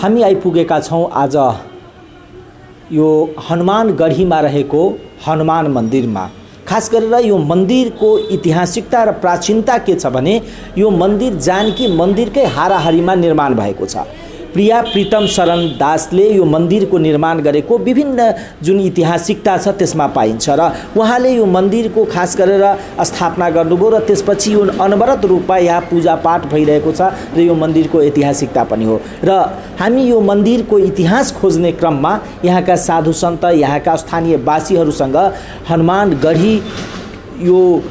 हामी आइपुगेका छौं आज यो हनुमानगढीमा रहेको हनुमान मन्दिरमा। खास गरेर यो मन्दिरको ऐतिहासिकता र प्राचीनता के छ भने यो मन्दिर जानकी मन्दिरकै हाराहारीमा निर्माण भएको छ। प्रिया प्रीतम शरण दासले यो मन्दिरको निर्माण गरेको विभिन्न जुन ऐतिहासिकता छ त्यसमा पाइन्छ र उहाँले यो मन्दिरको खास गरेर स्थापना गर्नुभयो र त्यसपछि यो अनवरत रूपमा यहाँ पूजापाठ भइरहेको छ र यो मन्दिरको ऐतिहासिकता पनि हो। र हामी यो मन्दिरको इतिहास खोज्ने क्रममा यहाँका साधु सन्त यहाँका स्थानीय वासीहरूसँग हनुमानगढी यो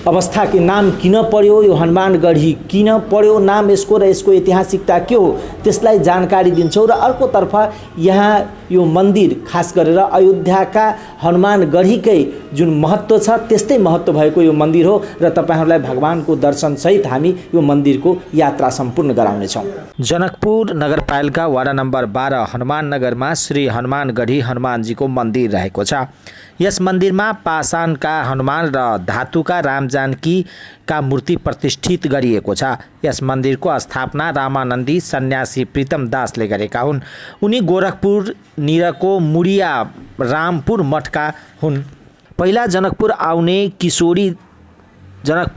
अवस्था के नाम किन पर्यो, यो हनुमानगढी किन पर्यो नाम यसको र यसको ऐतिहासिकता के हो त्यसलाई जानकारी दिन्छौँ। र अर्कोतर्फ यहाँ यो मन्दिर खास गरेर अयोध्याका हनुमानगढीकै जुन महत्त्व छ त्यस्तै महत्त्व भएको यो मन्दिर हो र तपाईहरुलाई भगवानको दर्शनसहित हामी यो मन्दिरको यात्रा सम्पूर्ण गराउनेछौँ। जनकपुर नगरपालिका वडा नम्बर 12 हनुमान नगरमा श्री हनुमानगढी हनुमानजीको मन्दिर रहेको छ। यस मन्दिरमा पाषाणका हनुमान र धातुका रामजानकीका मूर्ति प्रतिष्ठित गरिएको छ। यस मन्दिरको स्थापना रामानन्दी सन्यासी प्रीतम दासले गरेका हुन्। उनी गोरखपुर निरको मुडिया रामपुर मठका हुन्। पहिला जनकपुर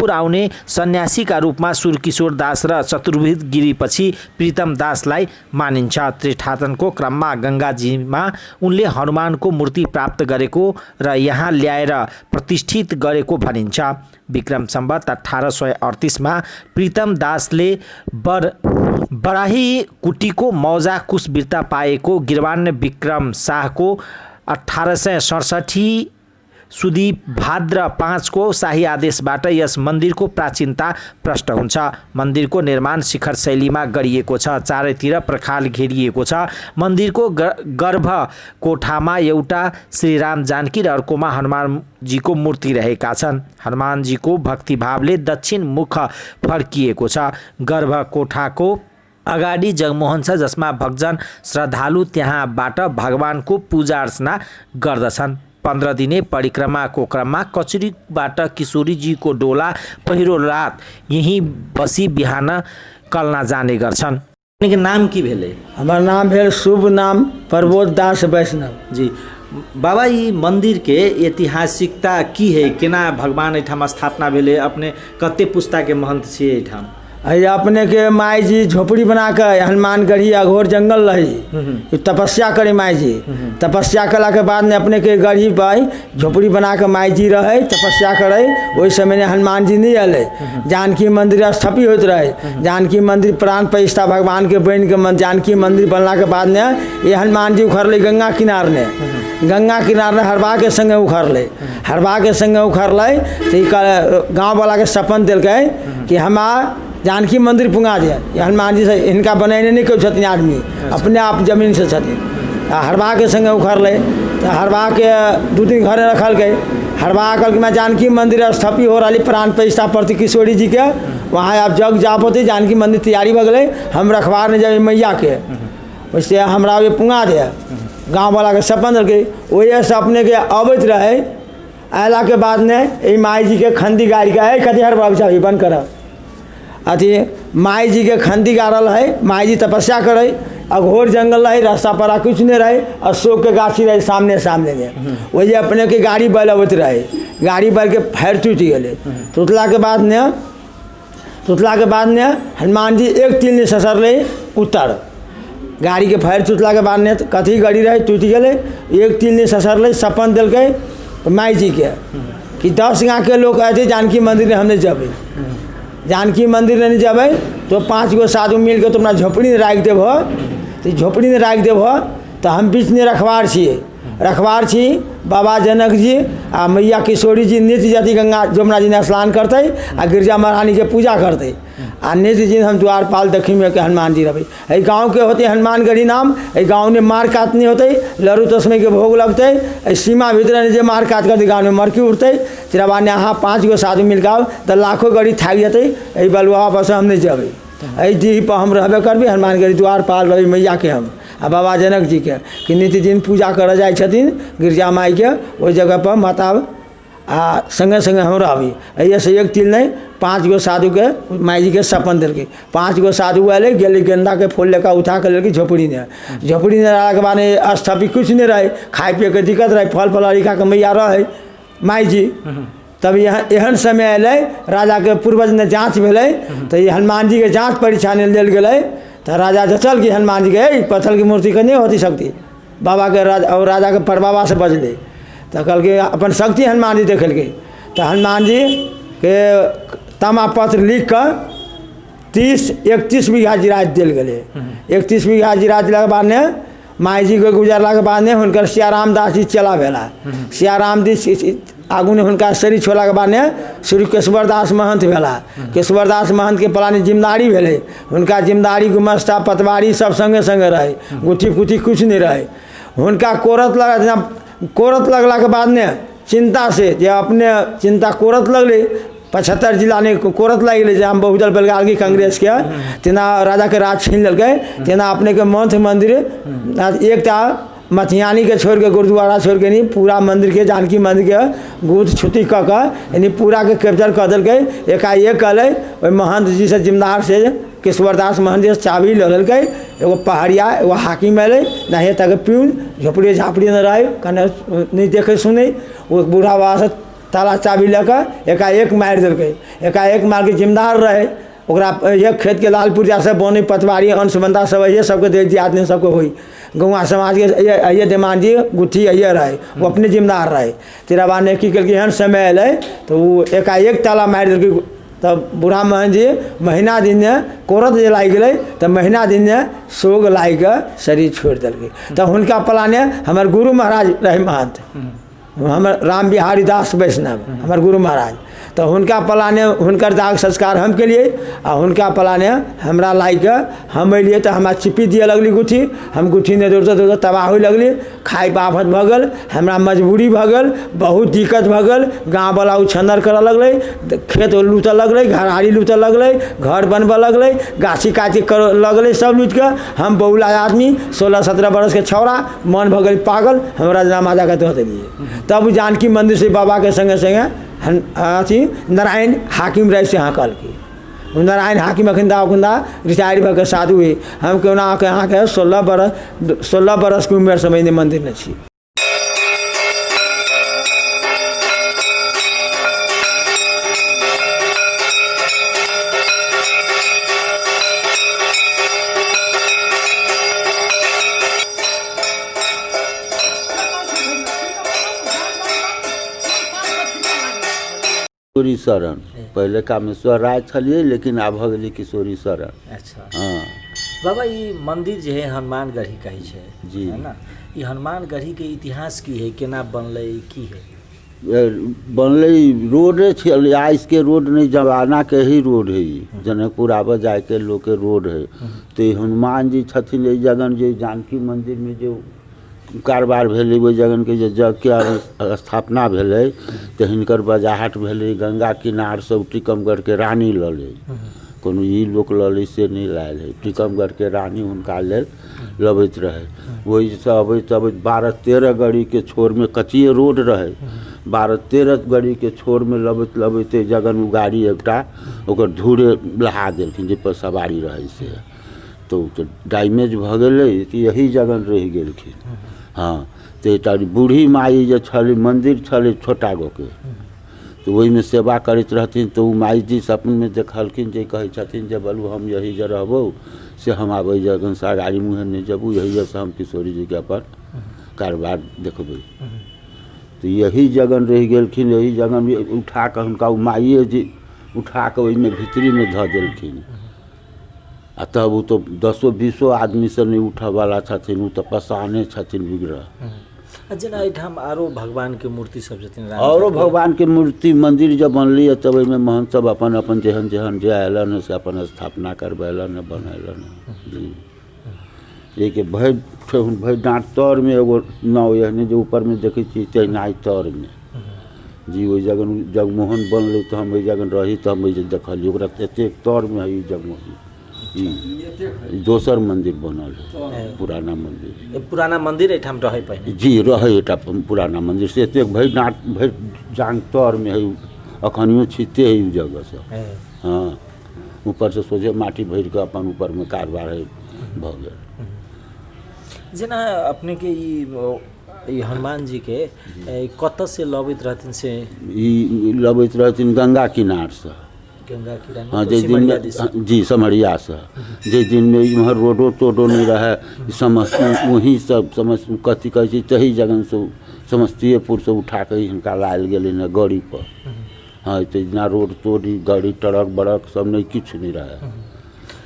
आउने सन्यासीका रूपमा सुरकिशोर दास र चतुर्भुज गिरीपछि प्रीतम दासलाई मानिन्छ। तीर्थाटनको क्रममा गङ्गाजीमा उनले हनुमानको मूर्ति प्राप्त गरेको र यहाँ ल्याएर प्रतिष्ठित गरेको भनिन्छ। विक्रम सम्वत 1838 प्रीतम दासले बराही कुटीको मौजा कुशवीरता पाएको गिरवान्य विक्रम शाहको 1867 सुदी भाद्र 5 को शाही आदेशबाट यस मन्दिरको प्राचीनता प्रष्ट हुन्छ। मन्दिरको निर्माण शिखर शैलीमा गरिएको छ। चारैतिर प्रखाल घेरिएको छ। मन्दिरको गर्भ कोठामा एउटा श्रीराम जानकी र अर्कोमा हनुमानजीको मूर्ति रहेका छन्। हनुमानजीको भक्तिभावले दक्षिण मुख फर्किएको छ। गर्भ कोठाको अगाडि जगमोहन छ जसमा भक्तजन श्रद्धालु त्यहाँबाट भगवानको पूजा अर्चना गर्दछन्। 15 दिने परिक्रमाको क्रममा कचुरीबाट किशोरीजीको डोला पहिरो रात यही बसी बिहान कलना जाने गर्छन्। नाम की भेले? हमार नाम भेल शुभ नाम प्रबोध दास वैष्णव जी। बाबा ये मंदिर के ऐतिहासिकता की है, केना भगवान एठाम स्थापना भेले, अपने कते पुस्ता के महंत छियै एठाम? अपने के माई जी झोपड़ी बना के हनुमानगढ़ी अघोर जंगल रही तपस्या करे माई जी। तपस्या कला के बाद में अपने के गढ़ी पाई झोपड़ी बना के माई जी रहे तपस्या करे। वही समय हनुमान जी नहीं अले। जानकी मंदिर स्थापित होते रहे। जानकी मंदिर प्राण प्रतिष्ठा भगवान के बन के जानकी मंदिर बनला के बाद में ये हनुमान जी उखड़ले गंगा किनार ने। गंगा किनार ने हरबा के संगे उखड़ले। हरबा के संगे उखड़ले तो गाँव वाला के सपन दिल कि हमार जानकी मंदिर पुंगा दिया। हनुमान जी से इनका बनैने नहीं क्यों छथिन आदमी अपने आप जमीन से छथिन। हरबा के संगे उखड़ ले तो हरबा के 2 दिन घरे रखल गए। हरबा कल के मैं जानकी मंदिर स्थापित हो रही प्राण प्रतिष्ठा प्रति किशोरी जी के वहाँ आप जग जा पोते जानकी मंदिर तैयारी हो गए। हम रखवार ने जब मैया के वैसे हमरा ये पुंगा दिया गाँव वाला के सपन के वही से अपने के अवैत रहे। अला के बाद में माई जी के खंदी गाड़ी का है कति हर बाबा बंद कर अथी माई जी के खंदी गाड़ल है। माई जी तपस्या करे अघोर जंगल रहे रास्ता पर कुछ नहीं रहे। अशोक के गाछी रहे सामने सामने में वही अपने के गाड़ी बैल अबत रहे। गाड़ी बैल के फैर टूट गए। टूटला के बाद ने हनुमान जी एक तिल ने ससरले उत्तर गाड़ी के फैर टूटला के बाद ने कथी गाड़ी रहे टूट गए। एक तिल ने ससरले सपन दिल के माई जी के कि 10 गाँव के लोग कहते जानकी मंदिर में हमने जब जानकी मंदिर नहीं जब तो 5 गो साधु मिल के तुम्हारा झोपड़ी में राख देव। तो झोपड़ी में राख देव तो हम बीच में रखवार छिए। रखवार छी बाबा जनक जी आ मैया किशोरी जी नित्य जाति गंगा जमुना जी ने स्नान करते आ गिरजा महारानी के पूजा करते आ नित्य जी हम द्वारपाल दखी में के हनुमान जी रहे। गाँव के होते हनुमानगढ़ी नाम। गाँव में मार काट नहीं होते लड़ू तस्में के भोग लगते। सीमा भीतर जे मार काट करते गाँव में मरकी उठते। तिरवा ने यहाँ 5 गो साधु मिल के तो लाखों गढ़ी थाक जाते। बलुआ बस हम नहीं जब डी पर हम रहबे करबे हनुमानगढ़ी द्वारपाल रही मैया के हम आ बाबा जनक जी के कि नित्य दिन पूजा कर जाए छथिन गिरजा माई के। वो जगह पर माता आ संगे संगे हमरा भी अइए से एक तिल नहीं 5 गो साधु के माई जी के सपन दिल के 5 गो साधु आए गेली गेंदा के फूल लेकर उठा कर लेके झोपड़ी ने रहला के बाद स्थापित कुछ नहीं रहे खाए पिए के दिक्कत रहे फल फलहरी खा के मैया रहे माई जी तब यहाँ एहन समय अल राजा के पूर्वज ने जाँच भेलै तो ये हनुमान जी के जाँच परीक्षा ने लेल गेलै तो राजा जचल कि हनुमान जी के पत्थर की मूर्ति के नहीं होती शक्ति बाबा के राजा और राजा के परबाबा से बजले तो कल के अपन शक्ति हनुमान जी देखल तो हनुमान जी के तामापत्र लिख कर 31 बीघा जिराज दिल गए 31 बीघा जिराज दिला के बाद ने माई जी के गुजरला के बाद ने हुनकर सियाराम दास जी चला भेला सियाराम जी आगू ने हुनका शरीर छोड़ा के बाद ने श्री केशवर दास महंत भेला केशवर दास महंत के पलानी जिम्मेदारी भेले हुनका जिम्मेदारी गुमस्ता पतवारी सब संगे संगे रहे गुठी फुठी कुछ नहीं रहे हुनका कोरत लगला के बाद ने चिंता से जे अपने चिंता कोरत लगले 75 जिला ने कोरत लग गए हम बहुदल बेलगालगी कांग्रेस के तेना राजा के राज छीन लगे तेना अपने के मंथ मंदिर एकटा मथियानी के छोड़ के गुरुद्वारा छोड़ के नहीं पूरा मंदिर के जानकी मंदिर के गुट छुट्टी कऽ के यानी पूरा के कैप्चर कर दिल्क एकाएक अलै ओहि महंत जी से जिम्मेदार से केशवरदास महंत जी से चाबी ले लेलक एगो पहाड़िया एगो हाकिम अलै नहीं तक प्यून झोपड़ी झापड़ी न रहे कने नहीं देखे सुने वो बूढ़ा बाबा से ताला चाबी लेकर एकाएक मारि देलकै एकाएक मार के जिम्मेदार रहे ओकरा ये खेत के लाल पुर्जा से बोनी पतवारी अंशबंदा सब ये सबके दे दी आदमी सबके हुई गौवा समाज के अये देमान जी गुट्ठी अये रहे वो अपने जिम्मेदार रहे तेरा बाद ने की कल एहन समय अल तो वो एकाएक ताला मारि देलकै तब बूढ़ा महन जी महीना दिन ने कोरत जे लागि गेलै तो महीना दिन ने सोग लागि के शरीर छोड़ि देलकै तब हुनका पलाने हमर गुरु महाराज रहे महंत हमर राम बिहारी दास वैष्णव हमर गुरु महाराज तो हुनका पलाने हुनकर दाग संस्कार हम केलिए आ हुनका पलाने हमरा लाइक हम अलिए तो हमरा चिप्पी दिए लगली गुट्ठी हम गुट्ठी ने दौड़ते दौड़ते तबाह हो लगली खाए आफत भऽ गेल हमरा मजबूरी भऽ गेल बहुत दिक्कत भऽ गेल गाँववला उछन्नर करऽ लगलै खेत लूटऽ लगलै घराड़ी लूटऽ लगलै घर बनबऽ लगलै गाछी काछी कर लगलै सब लूट के हम बौला आदमी 16-17 बरस के छौड़ा मन भऽ गेल पागल हमरा राजा के दऽ देलिए तब जानकी मंदिर से बाबा के संगे संगे अथी नारायण हाकिम रहे से हाँकल की नारायण हाकिम अखन दाखुंदा रिटायर भऽ के साधु हुए हम केना अहाँ के 16 बरस के उम्र से मैंने मंदिर में छी किशोरी शरण पहले कामेश्वर राय छलिए लेकिन आब भऽ गेली किशोरी शरण अच्छा हाँ बाबा ये मंदिर जे है हनुमान गढ़ी कहै छै जी है ना ये हनुमान गढ़ी के इतिहास की है केना बनलै की है बनलै रोडे छलै आइस के रोड नहीं जमाना के ही रोड है जनकपुर आबऽ जाए के लोग के रोड है तो हनुमान जी छथिन एहि जगह जे जानकी मंदिर में जो कारबार भेलै ओहि जगह के जे जग के स्थापना भेलै तो हिनकर बजाहट भेलै गंगा किनार सब टिकमगढ़ के रानी ललै कोनो ई लोक ललै से नहीं लायल है टिकमगढ़ के रानी हुनका लेल लबैत रहे वही से अबैत अबैत 12-13 गड़ी के छोर में कच्चिए रोड रहे 12-13 गड़ी के छोर में लबैत लबैत जगन उ गाड़ी एकटा ओकर धूरे लहा देलखिन जे पर सवारी रहे से तो डैमेज भऽ गेलै कि यही जगह रहि गेलखिन हाँ तो एकटा बूढ़ी माई जे छलै मंदिर छलै छोटा गो के तो वही में सेवा करैत रहथिन तो माई जी सपन में देखलखिन जे कहै छथिन जे बोलू हम यही जे रहबो से हम आब एहि जगह से गाड़ी मुँहे नहीं जेबू यही से हम किशोरी जी के अपन कारोबार देखबै तो यही जगह रहि गेलखिन यही जगह में उठा के हुनका माइए जी उठा के ओहिमे भीतरी में धऽ देलखिन आ तब वो तो 10-20 आदमी से नहीं उठऽ वाला छथिन वो तो पसाने छथिन विग्रह जेना एहिठाम आरो भगवान के मूर्ति सब छथिन औरो भगवान के मूर्ति मंदिर जब बनली तब ओहिमे महंत सब अपन अपन जेहन जेहन जे अयलन से अपन स्थापना करबेलन बनैलन जी ये के भरि डाँट तर में एगो नाव एहने जो ऊपर में देखै छी तहिना तर में जी ओहि जगह जगमोहन बनलै तो हम ओहि जगह रही तो हम देखलिए ओकरा एतेक तर में है जगमोहन ई दोसर मंदिर बनल है पुराना मंदिर। ए पुराना मंदिर एठाम रहे पहिने जी रहे एटा पुराना मंदिर से एतेक भरि जांग तर में है अखनियो छिते है उ जगह से। हाँ ऊपर से सोझे माटी भरि के अपन ऊपर में कारबार है भ गेल। जेना अपने के ई हनुमान जी के कत से लबैत रहथिन से ई लबैत रहथिन गंगा किनार से। गंगा किनार हाँ जे दिन में जी समरिया से जे दिन में इम्हर रोडो तोडो नहीं रहे समस्ती वहीं सब समझ कथी कहै छै तही जगह से समस्तीपुर से उठा के हिनका लायल गेलै न गाड़ी पर। हाँ तो इतना रोड तोड़ी गाड़ी ट्रक बड़क सब नहीं किछ नहीं रहे।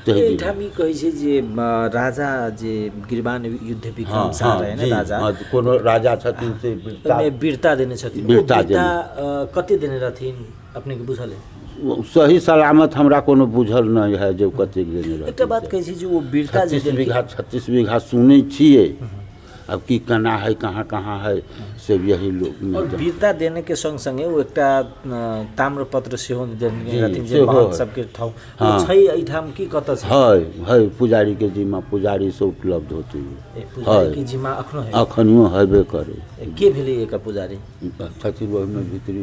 एठाम ई कहै छै जे राजा जे गिरबान युद्ध विक्रम शाह रहे न राजा कोनो राजा छथिन से वीरता देने छथिन। वीरता कते देने रहथिन अपने के बुझल है? सही सलामत हमरा कोनो बुझल नहीं है जो कते देने रहथिन। एकटा बात कहै छै जे वो वीरता जे 36 बीघा सुनै छियै अब की कहना है कहाँ कहाँ है से यही लोग। और वीरता देने के संग संगे वो एकटा ताम्रपत्र सेहो देने रहथिन जे महंत सबके ठाउँ छै एठाम की कत छै? है पुजारी के जिम्मा पुजारी से उपलब्ध होती है। पुजारी के जिम्मा अखनो है? अखनियो हेबे करे। के भेलै एक पुजारी? छथिन ओहिमे भीतरी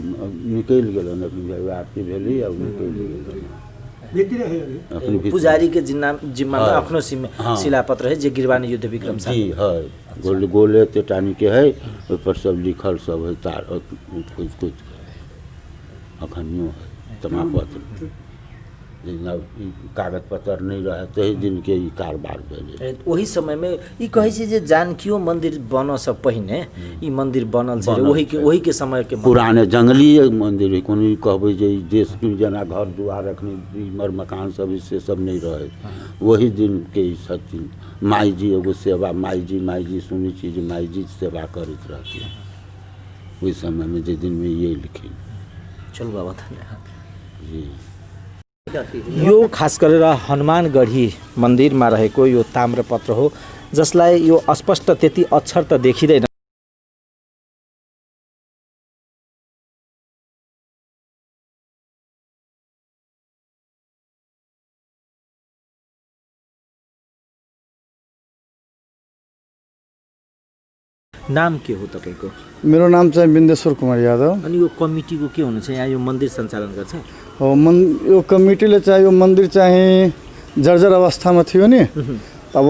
निकलि गेलन अपनी आरती भेलै आ निकलि गेलन। पुजारी के जिम्मा में अखनो शिलापत्र है जे गिरबान युद्ध विक्रम शाह। जी है गोले तेटानी के है ओहि पर सब लिखल सब है तार कुछ अखनियो है तमापत्र कागज पत्तर नहीं रहे तही दिन के ई कारबार भेलै। वही समय में ई कहै छै जे जानकियो मंदिर बनऽ से पहिने ई मंदिर बनल छै वही के समय के पुराने जंगली मंदिर है। कोनो कहबै जे देश के जना घर दुआर रखने इमर मकान सब से सब नहीं रहे वही दिन के ई छथिन। माई जी एगो सेवा माई जी सुनी छी जे माई जी सेवा करैत रहथिन ओहि समय में जे दिन में ये लिखिन। चलू बाबा धन्यवाद जी। यो खास गरेर हनुमानगढी मन्दिरमा रहेको यो ताम्रपत्र हो जसलाई यो अस्पष्ट त्यति अक्षर त देखिँदैन। नाम के हो तपाईँको? मेरो नाम चाहिँ बिन्देश्वर कुमार यादव। अनि यो कमिटीको के हुनुहुन्छ यहाँ यो मन्दिर सञ्चालन गर्छ? यो कमिटीले चाहिँ यो मन्दिर चाहिँ जर्जर अवस्थामा थियो नि। अब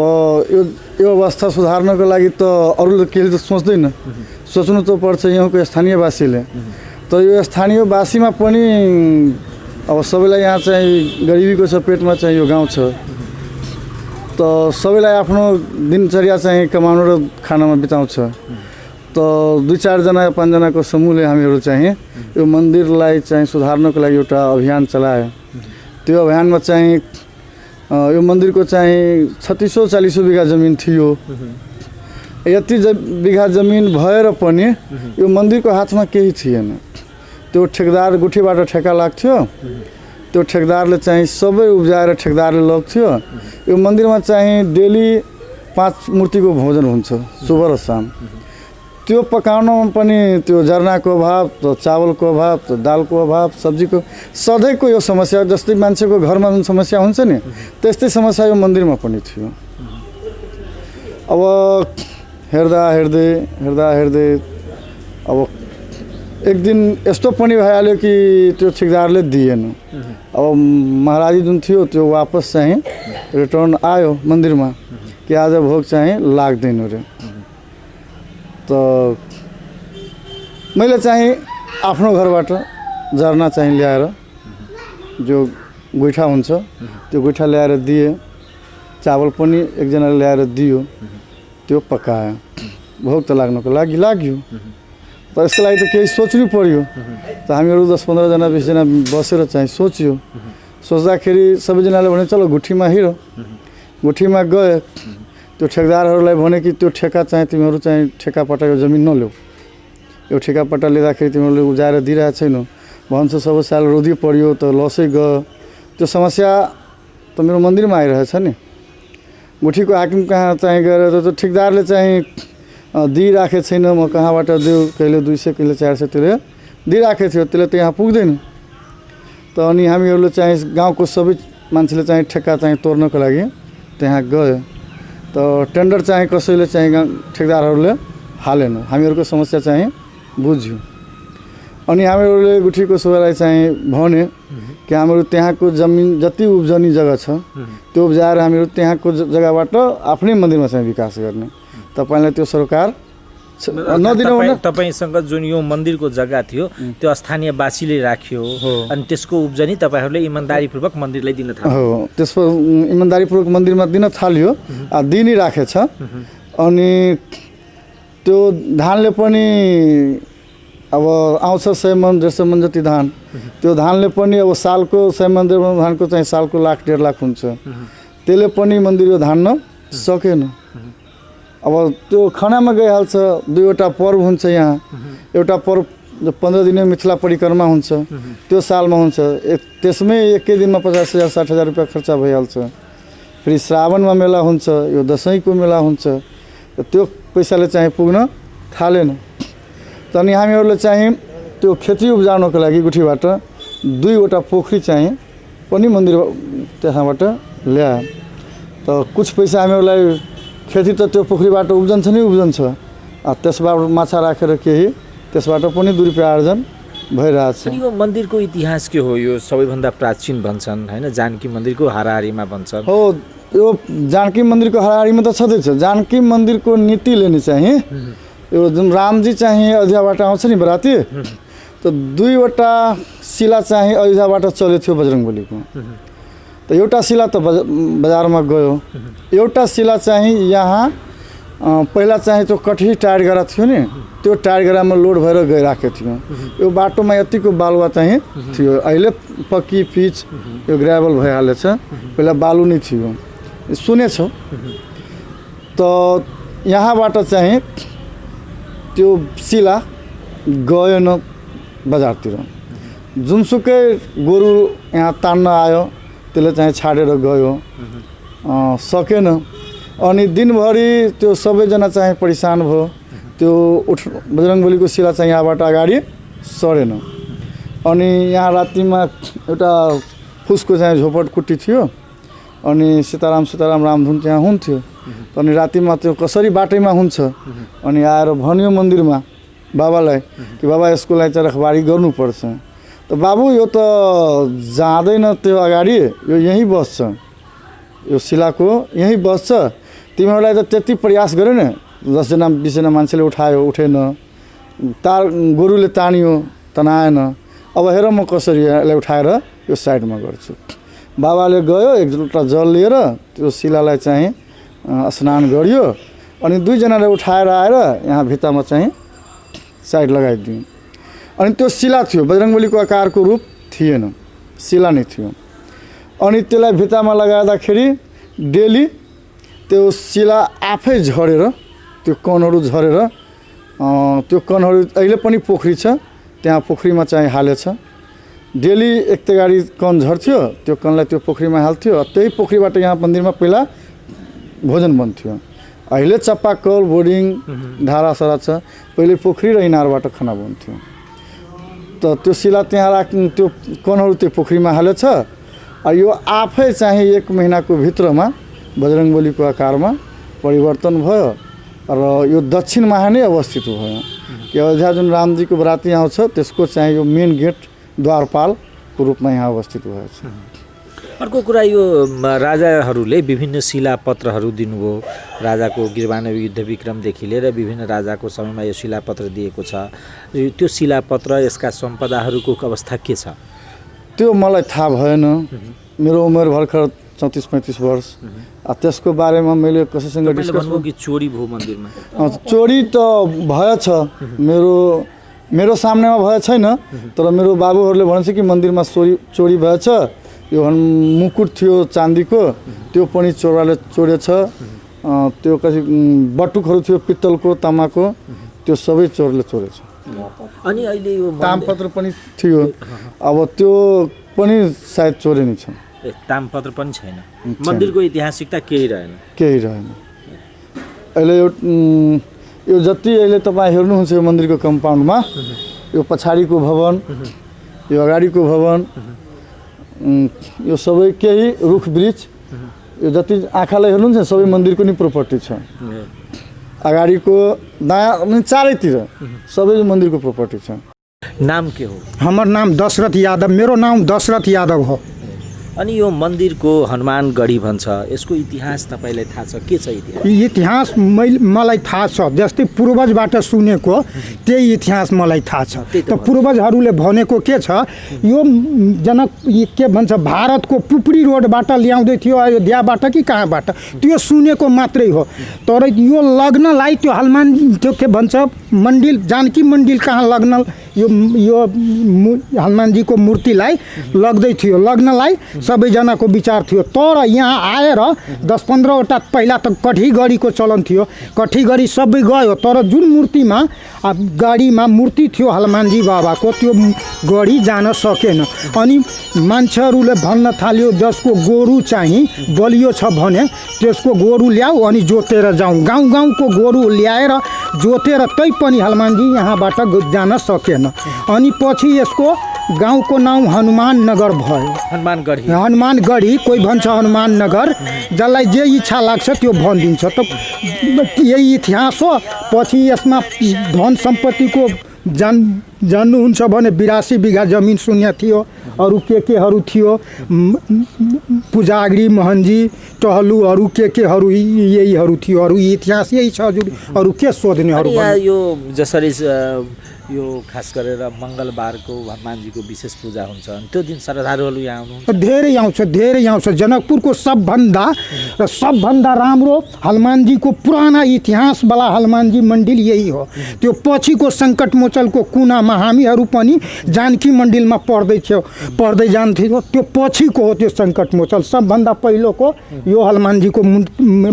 यो अवस्था सुधार्नको लागि त अरूले केही त सोच्दैन सोच्नु त पर्छ यहाँको स्थानीयवासीले। त यो स्थानीयवासीमा पनि अब सबैलाई यहाँ चाहिँ गरिबीको चपेटमा चाहिँ यो गाउँ छ त सबैलाई आफ्नो दिनचर्या चाहिँ कमाउनु र खानामा बिताउँछ। त 2-4 जना 5 जनाको समूहले हामीहरू चाहिँ यो मन्दिरलाई चाहिँ सुधार्नको लागि एउटा अभियान चलायो। त्यो अभियानमा चाहिँ यो मन्दिरको चाहिँ 3640 बिघा जमिन थियो। यति बिघा जमिन भएर पनि यो मन्दिरको हातमा केही थिएन। त्यो ठेकदार गुठीबाट ठेका लाग्थ्यो त्यो ठेकदारले चाहिँ सबै उब्जाएर ठेकदारले लग्थ्यो। यो मन्दिरमा चाहिँ डेली 5 मूर्तिको भोजन हुन्छ सुबह र शाम। त्यो पकाउनमा पनि त्यो जर्नाको अभाव त चावलको अभाव त दालको अभाव सब्जीको सधैँको यो समस्या जस्तै मान्छेको घरमा जुन समस्या हुन्छ नि त्यस्तै समस्या यो मन्दिरमा पनि थियो। अब हेर्दा हेर्दै अब एक दिन यस्तो पनि भइहाल्यो कि त्यो ठेकदारले दिएन। अब महाराजी जुन थियो त्यो वापस चाहिँ रिटर्न आयो मन्दिरमा कि आज भोग चाहिँ लाग्दैन रे। त मैले चाहिँ आफ्नो घरबाट जर्ना चाहिँ ल्याएर जो गोइठा हुन्छ त्यो गोइठा ल्याएर दिए। चावल पनि एकजनाले ल्याएर दियो त्यो पकायो भोग त लाग्नको लागि लाग्यो। तर यसको लागि त केही सोच्नु पर्यो। त हामीहरू 10-15 जना 20 जना बसेर चाहिँ सोच्यो। सोच्दाखेरि सबैजनाले भने चलो गुठीमा हिँड। गुठीमा गए त्यो ठेकदारहरूलाई भने कि त्यो ठेका चाहिँ तिमीहरू चाहिँ ठेकापट्टा यो जमिन नल्याऊ। यो ठेकापट्टा लिँदाखेरि तिमीहरूले उब्जाएर दिइरहेको छैनौ भन्छ। सब साल रोधी पर्यो त लसै गयो। त्यो समस्या त मेरो मन्दिरमा आइरहेछ नि। गुठीको हाकिम कहाँ चाहिँ गएर त्यो ठेकदारले चाहिँ दिइराखेको छैन म कहाँबाट देऊ कहिले 200 कहिले 400 त्यसले दिइराखेको थियो त्यसले त यहाँ पुग्दैन। त अनि हामीहरूले चाहिँ गाउँको सबै मान्छेले चाहिँ ठेक्का चाहिँ तोड्नको लागि त्यहाँ गयो। त टेन्डर चाहिँ कसैले चाहिँ ठेकदारहरूले हालेन। हामीहरूको समस्या चाहिँ बुझ्यो। अनि हामीहरूले गुठीको सभालाई चाहिँ भने कि हामीहरू त्यहाँको जमिन जति उब्जनी जग्गा छ त्यो उब्जाएर हामीहरू त्यहाँको जग्गाबाट आफ्नै मन्दिरमा चाहिँ विकास गर्ने। तपाईँलाई त्यो सरकार नदिनु भने तपाईसँग जुन यो मन्दिरको जग्गा थियो त्यो स्थानीयवासीले राख्यो अनि त्यसको उब्जनी तपाईँहरूले इमान्दारीपूर्वक मन्दिरलाई दिन थाल्यो। हो, त्यसको इमान्दारीपूर्वक मन्दिरमा दिन थाल्यो, दिनै राखेछ। अनि त्यो धानले पनि अब आउँछ 100 मन 150 मन जति धान, त्यो धानले पनि अब सालको 100 मन 1.5 मन धानको चाहिँ सालको 1.5 लाख हुन्छ। त्यसले पनि मन्दिरको धान्न सकेन। अब त्यो खानामा गइहाल्छ। 2वटा पर्व हुन्छ यहाँ। एउटा पर्व 15 दिने मिथिला परिक्रमा हुन्छ, त्यो सालमा हुन्छ। त्यसमै एकै दिनमा 50,000 60,000 रुपियाँ खर्च भइहाल्छ। फेरि श्रावणमा मेला हुन्छ, यो दसैँको मेला हुन्छ। त्यो पैसाले चाहिँ पुग्न थालेन। अनि हामीहरूले चाहिँ त्यो खेती उब्जाउनको लागि गुठीबाट 2वटा पोखरी चाहिँ पनि मन्दिर त्यहाँबाट ल्यायो। त कुछ पैसा हामीहरूलाई खेती त त्यो पोखरीबाट उब्जन्छ नै उब्जन्छ। त्यसबाट माछा राखेर केही त्यसबाट पनि 2 रुपियाँ आर्जन भइरहेछ। यो मन्दिरको इतिहास के हो? यो सबैभन्दा प्राचीन भन्छन् हैन, जानकी मन्दिरको हाराहारीमा भन्छन्। हो, यो जानकी मन्दिरको हाराहारीमा त छँदैछ। जानकी मन्दिरको नीतिले नि चाहिँ यो जुन रामजी चाहिँ अयोध्याबाट आउँछ नि बराती, त 2वटा शिला चाहिँ अयोध्याबाट चलेको थियो बजरङ्गबलीको। त एउटा शिला त बजारमा गयो, एउटा शिला चाहिँ यहाँ पहिला चाहिँ त्यो कठी टायर गरा थियो नि, त्यो टायर गरामा लोड भएर गइराखेको थियो। यो बाटोमा यतिको बालुवा चाहिँ थियो। अहिले पक्की पिच यो ग्राभल भइहालेछ, पहिला बालु नै थियो। सुनेछौ? त यहाँबाट चाहिँ त्यो शिला गएन बजारतिर। जुनसुकै गोरु यहाँ तान्न आयो त्यसले चाहिँ छाडेर गयो, सकेन। अनि दिनभरि त्यो सबैजना चाहिँ परेशान भयो। त्यो बजरङ्गबलीको शिला चाहिँ यहाँबाट अगाडि सरेन। अनि यहाँ रातिमा एउटा फुसको चाहिँ झोपडकुटी थियो। अनि सीताराम रामधुन त्यहाँ हुन्थ्यो। अनि रातिमा त्यो कसरी बाटैमा हुन्छ। अनि आएर भन्यो मन्दिरमा बाबालाई कि बाबा यसको लागि चाहिँ रखबारी गर्नुपर्छ। त बाबु यो त जाँदैन, त्यो अगाडि यो यहीँ बस्छ, यो शिलाको यहीँ बस्छ। तिमीहरूलाई त त्यति प्रयास गर्यो नि, 10 जना 20 जना मान्छेले उठायो, उठेन। तार गोरुले तानियो, तनाएन। अब हेर म कसरी यसलाई उठाएर यो साइडमा गर्छु। बाबाले गयो, 1 लोटा जल लिएर त्यो शिलालाई चाहिँ स्नान गरियो। अनि 2 जनाले उठाएर आएर यहाँ भित्तामा चाहिँ साइड लगाइदियो। अनि त्यो शिला थियो, बजरङ्गबलीको आकारको रूप थिएन, शिला नै थियो। अनि त्यसलाई भित्तामा लगाउँदाखेरि डेली त्यो शिला आफै झरेर, त्यो कणहरू झरेर, त्यो कणहरू अहिले पनि पोखरी छ, त्यहाँ पोखरीमा चाहिँ हालेछ। डेली एक गाडी कण झर्थ्यो, त्यो कणलाई त्यो पोखरीमा हाल्थ्यो। त्यही पोखरीबाट यहाँ मन्दिरमा पहिला भोजन बन्थ्यो। अहिले चापाकल, बोर्डिङ, धारासरा छ। पहिले पोखरी र इनारबाट खाना बन्थ्यो। त त्यो शिला त्यहाँ त्यो कणहरू त्यो पोखरीमा हालेछ। यो आफै चाहिँ 1 महिनाको भित्रमा बजरङ्गबलीको आकारमा परिवर्तन भयो र यो दक्षिणमा नै अवस्थित भयो। कि अयोध्या जुन रामजीको बराती आउँछ त्यसको चाहिँ यो मेन गेट द्वारपालको रूपमा यहाँ अवस्थित भएको छ। अर्को कुरा, यो राजाहरूले विभिन्न शिलापत्रहरू दिनुभयो। राजाको गिरवाणव युद्ध विक्रमदेखि लिएर विभिन्न राजाको समयमा यो शिलापत्र दिएको छ। त्यो शिलापत्र, यसका सम्पदाहरूको अवस्था के छ? त्यो मलाई थाहा भएन। मेरो उमेर भर्खर 34-35 वर्ष। त्यसको बारेमा मैले कसैसँग डिस्कस कि चोरी भयो मन्दिरमा? चोरी त भएछ, मेरो सामनेमा भए छैन। तर मेरो बाबुहरूले भन्छ कि मन्दिरमा चोरी भएछ। यो मुकुट थियो चाँदीको, त्यो पनि चोरले चोरेछ। त्यो कति बटुकहरू थियो पित्तलको, तामाको, त्यो सबै चोरले चोरेछ। अनि अहिले यो तामपत्र पनि थियो, अब त्यो पनि सायद चोरे नै छ। तामपत्र पनि छैन। मन्दिरको ऐतिहासिकता केही रहेन। अहिले यो जति अहिले तपाईँ हेर्नुहुन्छ यो मन्दिरको कम्पाउन्डमा, यो पछाडिको भवन, यो अगाडिको भवन, यो सबै केही रुख वृक्ष यो जति आँखाले हेर्नुहुन्छ सबै मन्दिरको नै प्रोपर्टी छ अगाडिको दायाँ अनि चारैतिर सबै मन्दिरको प्रोपर्टी छ नाम के हो हमर नाम दशरथ यादव मेरो नाम दशरथ यादव हो अनि यो मन्दिरको हनुमानगढी भन्छ यसको इतिहास तपाईँलाई थाहा छ के छ इतिहास इतिहास मलाई थाहा छ जस्तै पूर्वजबाट सुनेको त्यही इतिहास मलाई थाहा छ त पूर्वजहरूले भनेको के छ यो जनक के भन्छ भारतको पुपरी रोडबाट ल्याउँदै थियो अयोध्याबाट कि कहाँबाट त्यो सुनेको मात्रै हो तर यो लग्नलाई त्यो हनुमान त्यो के भन्छ मन्दिर जानकी मन्दिर कहाँ लग्न यो हनुमानजीको मूर्तिलाई लग्दै थियो लग्नलाई सबैजनाको विचार थियो तर यहाँ आएर 10-15वटा पहिला त कठी गढीको चलन थियो कठी गढी सबै गयो तर जुन मूर्तिमा गाडीमा मूर्ति थियो हनुमानजी बाबाको त्यो गढी जान सकेन अनि मान्छेहरूले भन्न थाल्यो जसको गोरु चाहिँ बलियो छ भने त्यसको गोरु ल्याऊ अनि जोतेर जाउँ गाउँ गाउँको गोरु ल्याएर जोतेर तै पनि हनुमानजी यहाँबाट जान सकेन अनि पछि यसको गाउँको नाम हनुमान नगर भयो हनुमानगढी कोही भन्छ हनुमान नगर जसलाई जे इच्छा लाग्छ त्यो भनिदिन्छ त यही इतिहास हो पछि यसमा धन सम्पत्तिको जान्नुहुन्छ भने 82 बिघा जमिन शून्य थियो अरू केहरू थियो पुजागरी महन्जी टहलुहरू केहरू यहीहरू थियो अरू इतिहास यही छ हजुर अरू के सोध्नेहरू यो जसरी यो खास गरेर मङ्गलबारको हनुमानजीको विशेष पूजा हुन्छ त्यो दिन श्रद्धालुहरू यहाँ आउनुहुन्छ धेरै आउँछ जनकपुरको सबभन्दा राम्रो हनुमानजीको पुराना इतिहासवाला हनुमानजी मन्दिर यही हो त्यो पछिको सङ्कट मोचलको कुनामा हामीहरू पनि जानकी मन्दिरमा पढ्दै जान्थ्यौँ त्यो पछिको हो त्यो सङ्कट मोचल सबभन्दा पहिलोको यो हनुमानजीको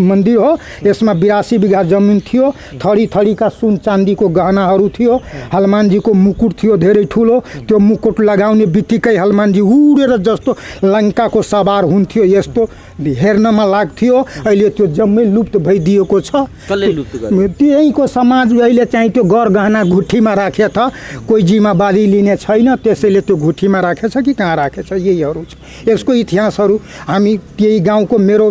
मन्दिर हो यसमा 82 बिघा जमिन थियो थरी थरीका सुन चाँदीको गहनाहरू थियो हनुमानजीको मुकुट थियो धेरै ठुलो त्यो मुकुट लगाउने बित्तिकै हनुमानजी उडेर जस्तो लङ्काको सवार हुन्थ्यो यस्तो हेर्नमा लाग्थ्यो अहिले त्यो जम्मै लुप्त भइदिएको छ त्यहीको समाज अहिले चाहिँ त्यो गरगहना घुट्टीमा राखेछ कोही जिम्मेवारी लिने छैन त्यसैले त्यो घुट्टीमा राखेछ कि कहाँ राखेछ यहीहरू छ यसको इतिहासहरू हामी त्यही गाउँको मेरो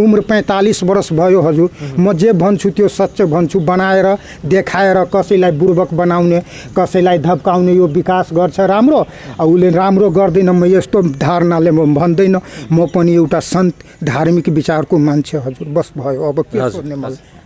उम्र 45 वर्ष भयो हजुर म जे भन्छु त्यो सच्च भन्छु बनाएर देखाएर कसैलाई बुर्बक बनाउने कसैलाई धप्काउने यो विकास गर्छ राम्रो उसले राम्रो गर्दैन म यस्तो धारणाले म भन्दैन म पनि एउटा सन्त धार्मिक विचारको मान्छे हजुर बस भयो अब के सोध्ने मलाई